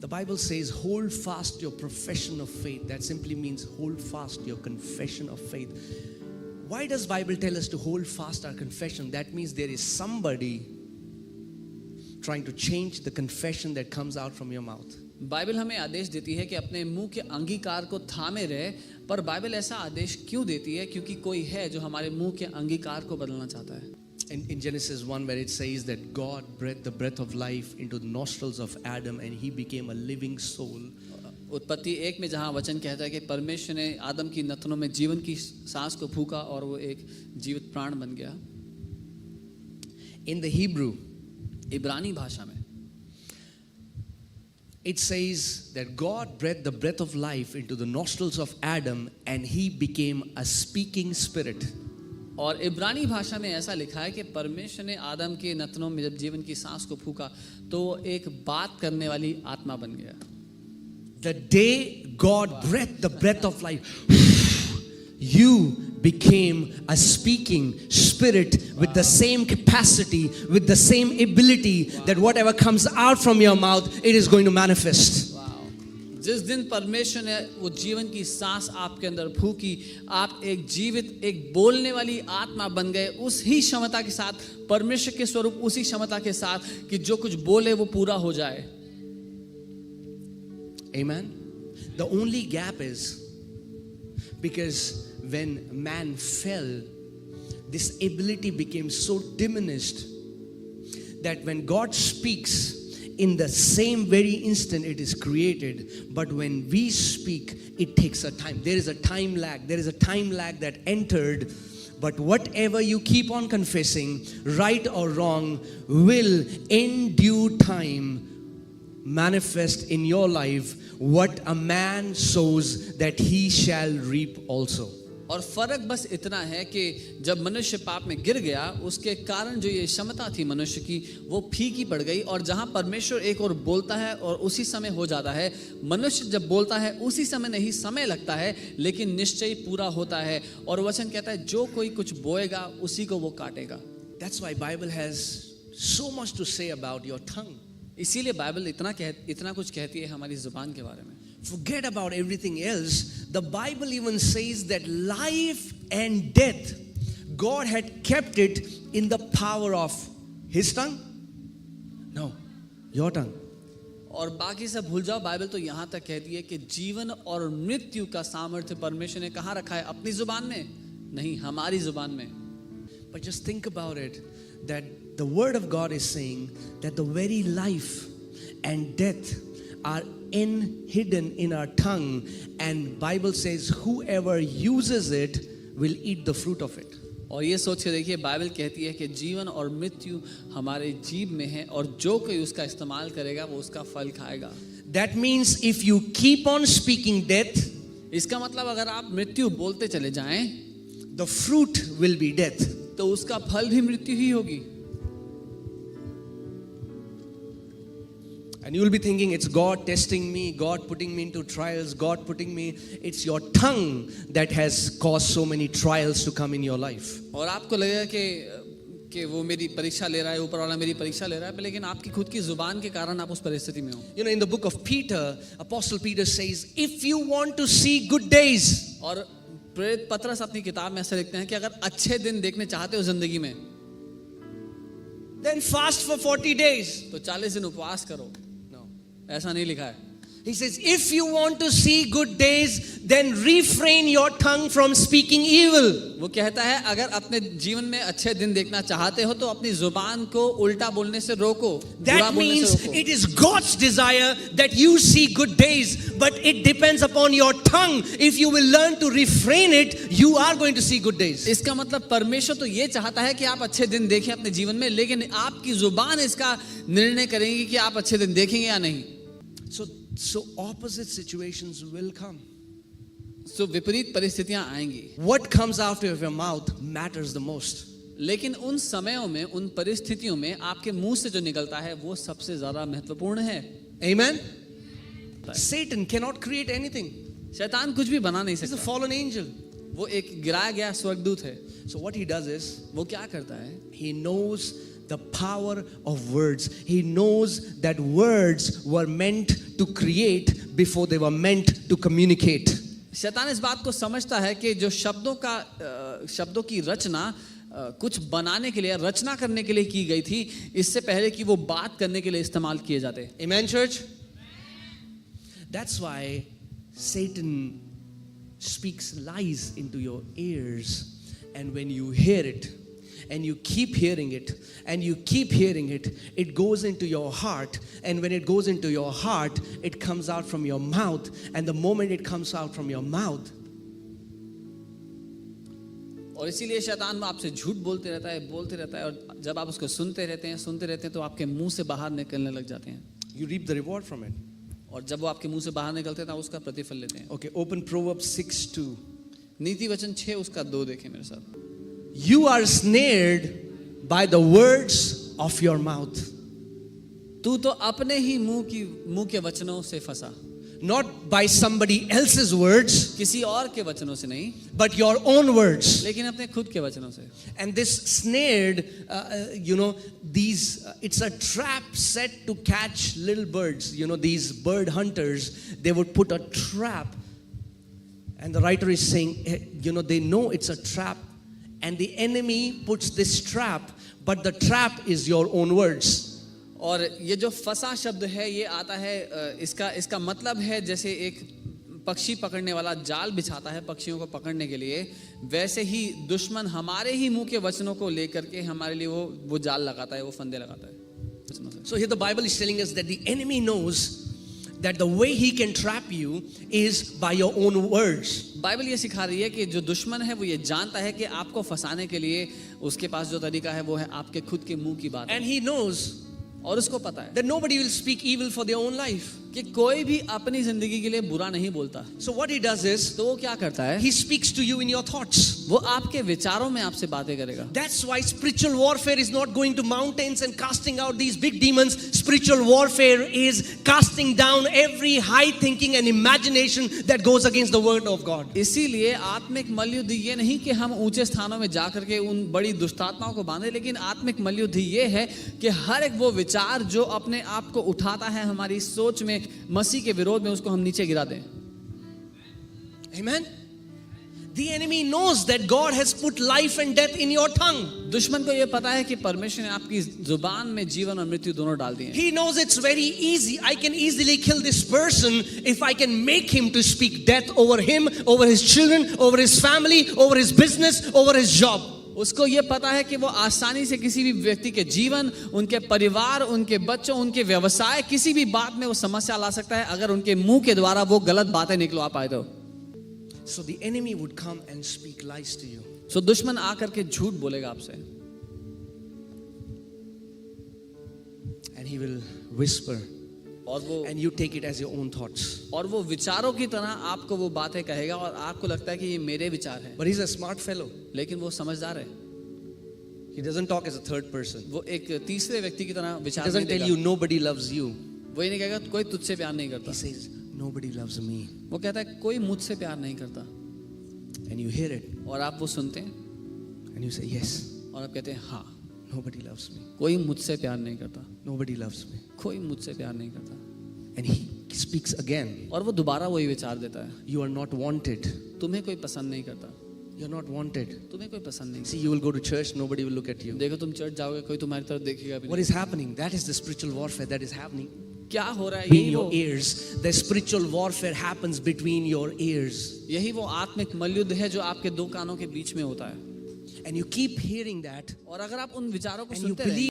The Bible says, hold fast your profession of faith. That simply means hold fast your confession of faith. Why does Bible tell us to hold fast our confession? That means there is somebody trying to change the confession that comes out from your mouth. Bible हमें आदेश देती है कि अपने मुंह के अंगीकार को थामे रहे, पर बाइबल ऐसा आदेश क्यों देती है? क्योंकि कोई है जो हमारे मुंह के अंगीकार को बदलना चाहता है. In Genesis 1, where it says that God breathed the breath of life into the nostrils of Adam and he became a living soul. उत्पत्ति 1 में जहाँ वचन कहता है कि परमेश्वर ने आदम की नथनों में जीवन की सांस को फूंका और वो एक जीवित प्राण बन गया. In the Hebrew, इब्रानी भाषा में it says that God breathed the breath of life into the nostrils of Adam and he became a speaking spirit. और इब्रानी भाषा में ऐसा लिखा है कि परमेश्वर ने आदम के नथनों में जब जीवन की सांस को फूंका तो एक बात करने वाली आत्मा बन गया. The day God breathed the breath of life, you became a speaking spirit with the same capacity, with the same ability that whatever comes out from your mouth, it is going to manifest. जिस दिन परमेश्वर ने वो जीवन की सांस आपके अंदर फूंकी, आप एक जीवित, एक बोलने वाली आत्मा बन गए, उसी क्षमता के साथ, परमेश्वर के स्वरूप उसी क्षमता के साथ कि जो कुछ बोले वो पूरा हो जाए. Amen. The only gap is because when man fell, this ability became so diminished that when God speaks, in the same very instant it is created, but when we speak, it takes a time. There is a time lag. There is a time lag that entered, but whatever you keep on confessing, right or wrong, will in due time manifest in your life. What a man sows, that he shall reap also. और फर्क बस इतना है कि जब मनुष्य पाप में गिर गया, उसके कारण जो ये क्षमता थी मनुष्य की, वो फीकी पड़ गई. और जहां परमेश्वर एक और बोलता है और उसी समय हो जाता है, मनुष्य जब बोलता है उसी समय नहीं, समय लगता है, लेकिन निश्चय पूरा होता है. और वचन कहता है जो कोई कुछ बोएगा उसी को वो काटेगा. That's why Bible has so much to say about your tongue. इसीलिए बाइबल इतना कुछ कहती है हमारी जुबान के बारे में. Forget about everything else. The Bible even says that life and death, God had kept it in the power of His tongue. No, your tongue. और बाकी सब भूल जाओ, बाइबल तो यहाँ तक कहती है कि जीवन और मृत्यु का सामर्थ्य परमेश्वर ने कहाँ रखा है? अपनी जुबान में नहीं, हमारी जुबान में. But just think about it, that the word of God is saying that the very life and death are hidden in our tongue, and Bible says whoever uses it will eat the fruit of it. और ये सोच के देखिए, Bible कहती है कि जीवन और मृत्यु हमारे जीभ में है और जो कोई उसका इस्तेमाल करेगा वो उसका फल खाएगा. That means if you keep on speaking death, इसका मतलब अगर आप मृत्यु बोलते चले जाएं, the fruit will be death. तो उसका फल भी मृत्यु ही होगी. And you will be thinking, it's God testing me, God putting me into trials, God putting me. It's your tongue that has caused so many trials to come in your life. और आपको लगेगा कि वो मेरी परीक्षा ले रहा है, ऊपर वाला मेरी परीक्षा ले रहा है, लेकिन आपकी खुद की जुबान के कारण आप उस परिस्थिति में हो. You know, in the book of Peter, Apostle Peter says, if you want to see good days. और प्रेरित पतरस अपनी किताब में ऐसा लिखते हैं कि अगर अच्छे दिन देखने चाहते हो जिंदगी में, then fast for 40 days. तो 40 दिन उपवास करो. ऐसा नहीं लिखा है. He says, if you want to see good days, then refrain your tongue from speaking evil. वो कहता है अगर अपने जीवन में अच्छे दिन देखना चाहते हो तो अपनी जुबान को उल्टा बोलने से रोको. That means it is God's desire that you see good days, but it depends upon your tongue. If you will learn to refrain it, you are going to see good days. इसका मतलब परमेश्वर तो ये चाहता है कि आप अच्छे दिन देखें अपने जीवन में, लेकिन आपकी जुबान इसका निर्णय करेगी कि आप अच्छे दिन देखेंगे या नहीं. So opposite situations will come. So विपरीत परिस्थितियां आएंगी. What comes out of your mouth matters the most. लेकिन उन समयों में, उन परिस्थितियों में आपके मुंह से जो निकलता है वो सबसे ज्यादा महत्वपूर्ण है. Amen. Satan cannot create anything. शैतान कुछ भी बना नहीं He's a सकता. fallen angel. वो एक गिराया गया स्वर्गदूत है. So what he does is, वो क्या करता है? he knows the power of words. He knows that words were meant to create before they were meant to communicate. शैतान इस बात को समझता है कि जो शब्दों की रचना कुछ बनाने के लिए, रचना करने के लिए की गई थी, इससे पहले कि वो बात करने के लिए इस्तेमाल किए जाते. Amen, church? That's why Satan speaks lies into your ears, and when you hear it, and you keep hearing it, and you keep hearing it, it goes into your heart, and when it goes into your heart, it comes out from your mouth, and the moment it comes out from your mouth, और इसीलिए शैतान आपसे झूठ बोलते रहता है, और जब आप उसको सुनते रहते हैं तो आपके मुंह से बाहर निकलने लग जाते हैं. you reap the reward from it. और जब वो आपके मुंह से बाहर निकलते हैं तो आप उसका प्रतिफल लेते हैं. Okay, open Proverbs 6:2. नीति वचन 6 उसका 2 देखें मेरे साथ. You are snared by the words of your mouth. तू तो अपने ही मुंह के वचनों से फंसा. Not by somebody else's words, किसी और के वचनों से नहीं, but your own words. लेकिन अपने खुद के वचनों से. And this snared, it's a trap set to catch little birds. These bird hunters, they would put a trap. And the writer is saying, they know it's a trap. And the enemy puts this trap, but the trap is your own words. और ये जो फंसा शब्द है ये आता है, इसका मतलब है जैसे एक पक्षी पकड़ने वाला जाल बिछाता है पक्षियों को पकड़ने के लिए, वैसे ही दुश्मन हमारे ही मुंह के वचनों को लेकर के हमारे लिए वो जाल लगाता है, वो फंदे लगाता है. So here the Bible is telling us that the enemy knows that the way he can trap you is by your own words. Bible ये सिखा रही है कि जो दुश्मन है वो ये जानता है कि आपको फंसाने के लिए उसके पास जो तरीका है वो है आपके खुद के मुंह की बात. And he knows और उसको पता है that nobody will speak evil for their own life. कि कोई भी अपनी जिंदगी के लिए बुरा नहीं बोलता. So what he does is, तो वो क्या करता है, he speaks to you in your thoughts. वो आपके विचारों में आपसे बातें करेगा. That's why spiritual warfare is not going to mountains and casting out these big demons. Spiritual warfare is casting down every high thinking and imagination that goes against the word of God. इसीलिए आत्मिक मल्लयुद्ध ये नहीं कि हम ऊंचे स्थानों में जाकर के उन बड़ी दुष्टात्माओं को बांधे, लेकिन आत्मिक मल्लयुद्ध ये है कि हर एक वो विचार जो अपने आप को उठाता है हमारी सोच में मसीह के विरोध में, उसको हम नीचे गिरा दें. Amen. The enemy knows that God has put life and death in your tongue. दुश्मन को ये पता है कि परमेश्वर ने आपकी जुबान में जीवन और मृत्यु दोनों डाल दिए हैं. He knows it's very easy. I can easily kill this person if I can make him to speak death over him, over his children, over his family, over his business, over his job. उसको ये पता है कि वो आसानी से किसी भी व्यक्ति के जीवन, उनके परिवार, उनके बच्चों, उनके व्यवसाय, किसी भी बात में वो समस्या ला सकता है अगर उनके मुंह के द्वारा वो गलत बातें निकलवा पाए तो. So the enemy would come and speak lies to you. So दुश्मन आकर के झूठ बोलेगा आपसे. And he will whisper. और वो And you take it as your own thoughts. और वो विचारों की तरह आपको वो बातें कहेगा और आपको लगता है कि ये मेरे विचार हैं. But he's a smart fellow. लेकिन वो समझदार है. He doesn't talk as a third person. वो एक तीसरे व्यक्ति की तरह He विचार doesn't नहीं tell देगा. you nobody loves you. वो ये नहीं कहेगा कोई तुझसे प्यार नहीं करता. He says nobody loves me. वो कहता है कोई मुझसे प्यार नहीं करता. And you hear it. और आप वो सुनते हैं And you say yes. और आप कहते हैं हाँ, Nobody loves me. कोई मुझसे प्यार नहीं करता. Nobody loves me. कोई मुझसे प्यार नहीं करता. And he speaks again. और वो दोबारा वही विचार देता है. You are not wanted. तुम्हें कोई पसंद नहीं करता. You're not wanted. तुम्हें कोई पसंद नहीं. See, you will go to church, nobody will look at you. देखो तुम चर्च जाओगे कोई तुम्हारी तरफ देखेगा भी What नहीं. is happening? That is the spiritual warfare that is happening क्या हो रहा है? in यही your वो ears. The spiritual warfare happens between your ears. यही वो आत्मिक मल्लयुद्ध है जो आपके दो कानों के बीच में होता है. And you keep hearing that. और अगर आप उन विचारों को And you सुनते रहें, believe